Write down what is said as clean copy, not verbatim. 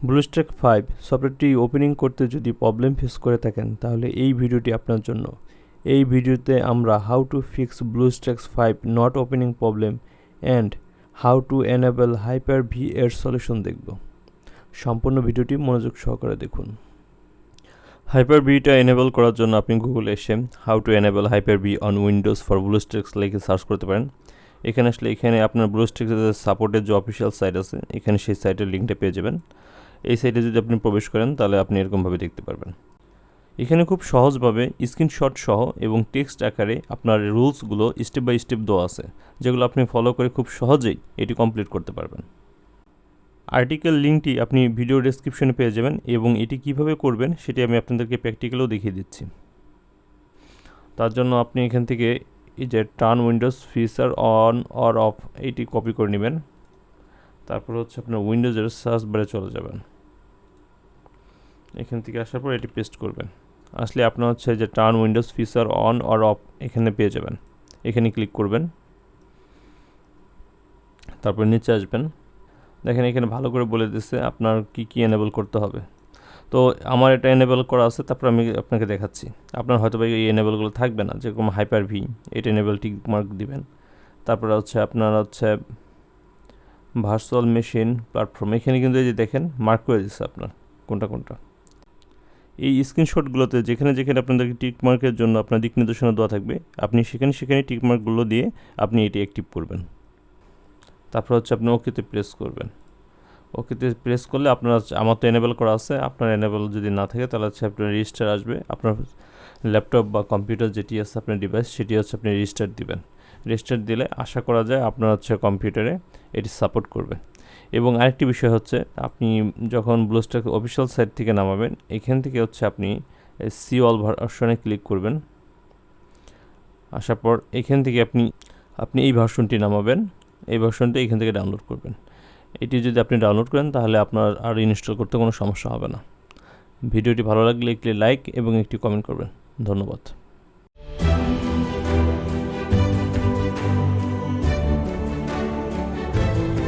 ব্লুস্ট্যাক 5 সফটওয়্যারটি ওপেনিং করতে যদি প্রবলেম ফেস করে থাকেন তাহলে এই ভিডিওটি আপনার জন্য। এই ভিডিওতে আমরা how to fix BlueStack 5 not opening problem and how to enable Hyper V এর সলিউশন দেখব। সম্পূর্ণ ভিডিওটি মনোযোগ সহকারে দেখুন। হাইপার-Vটা এনেবল করার জন্য আপনি গুগলে এসে how to enable Hyper V on Windows for BlueStack লিখে সার্চ করতে পারেন। এখানে আসলে এখানে আপনার ব্লুস্ট্যাকের সাপোর্টের যে অফিসিয়াল সাইট আছে এখানে সেই সাইটের লিঙ্কটা পেয়ে যাবেন। এই সাইটে যদি আপনি প্রবেশ করেন তাহলে আপনি এরকমভাবে দেখতে পারবেন। এখানে খুব সহজভাবে স্ক্রিনশট সহ এবং টেক্সট আকারে আপনার রুলসগুলো স্টেপ বাই স্টেপ দেওয়া আছে, যেগুলো আপনি ফলো করে খুব সহজেই এটি কমপ্লিট করতে পারবেন। আর্টিকেল লিঙ্কটি আপনি ভিডিও ডেসক্রিপশনে পেয়ে যাবেন এবং এটি কিভাবে করবেন সেটি আমি আপনাদেরকে প্র্যাকটিক্যালও দেখিয়ে দিচ্ছি। তার জন্য আপনি এখান থেকে এই যে turn Windows feature on or of eighty copy করে নেবেন। তারপর হচ্ছে আপনার উইন্ডোজের সার্চ বারে চলে যাবেন। এখান থেকে আসার পর এটি পেস্ট করবেন। আসলে আপনার হচ্ছে যে turn Windows feature on or of এখানে পেয়ে যাবেন। এখানে ক্লিক করবেন, তারপর নিচে আসবেন। দেখেন এখানে ভালো করে বলে দিচ্ছে আপনার কি এনেবল করতে হবে। তো আমার এটা এনেবল করা আছে, তারপর আমি আপনাকে দেখাচ্ছি। আপনার হয়তো এই এনেবলগুলো থাকবে না, যেরকম হাইপার-V এটা এনেবল টিক মার্ক দিবেন। তারপরে হচ্ছে আপনার হচ্ছে ভার্চুয়াল মেশিন প্ল্যাটফর্ম, এখানে কিন্তু এই যে দেখেন মার্ক করে দিচ্ছে আপনার কোনটা। এই স্ক্রিনশটগুলোতে যেখানে আপনাদেরকে টিক মার্কের জন্য আপনার দিক নির্দেশনা দেওয়া থাকবে, আপনি সেখানে টিক মার্কগুলো দিয়ে আপনি এটি অ্যাক্টিভ করবেন। তারপর হচ্ছে আপনি ওকেতে প্রেস করবেন। ওকেতে প্রেস করলে আপনার আমার তো এনেবল করা আছে, আপনার এনেবল যদি না থাকে তাহলে হচ্ছে আপনার রেজিস্টার আসবে। আপনার ল্যাপটপ বা কম্পিউটার যেটি আছে আপনার ডিভাইস, সেটি হচ্ছে আপনি রেজিস্টার দিবেন। রেজিস্টার দিলে আশা করা যায় আপনার হচ্ছে কম্পিউটারে এটি সাপোর্ট করবে। এবং আরেকটি বিষয় হচ্ছে, আপনি যখন ব্লুস্ট্যাক অফিসিয়াল সাইট থেকে নামাবেন, এখান থেকে হচ্ছে আপনি সি অল ভার্সনে ক্লিক করবেন। আসার পর এখান থেকে আপনি এই ভার্সনটি নামাবেন। এই ভার্সনটি এখান থেকে ডাউনলোড করবেন। এটি যদি আপনি ডাউনলোড করেন তাহলে আপনার আর ইনস্টল করতে কোনো সমস্যা হবে না। ভিডিওটি ভালো লাগলে একটি লাইক এবং একটি কমেন্ট করবেন। ধন্যবাদ।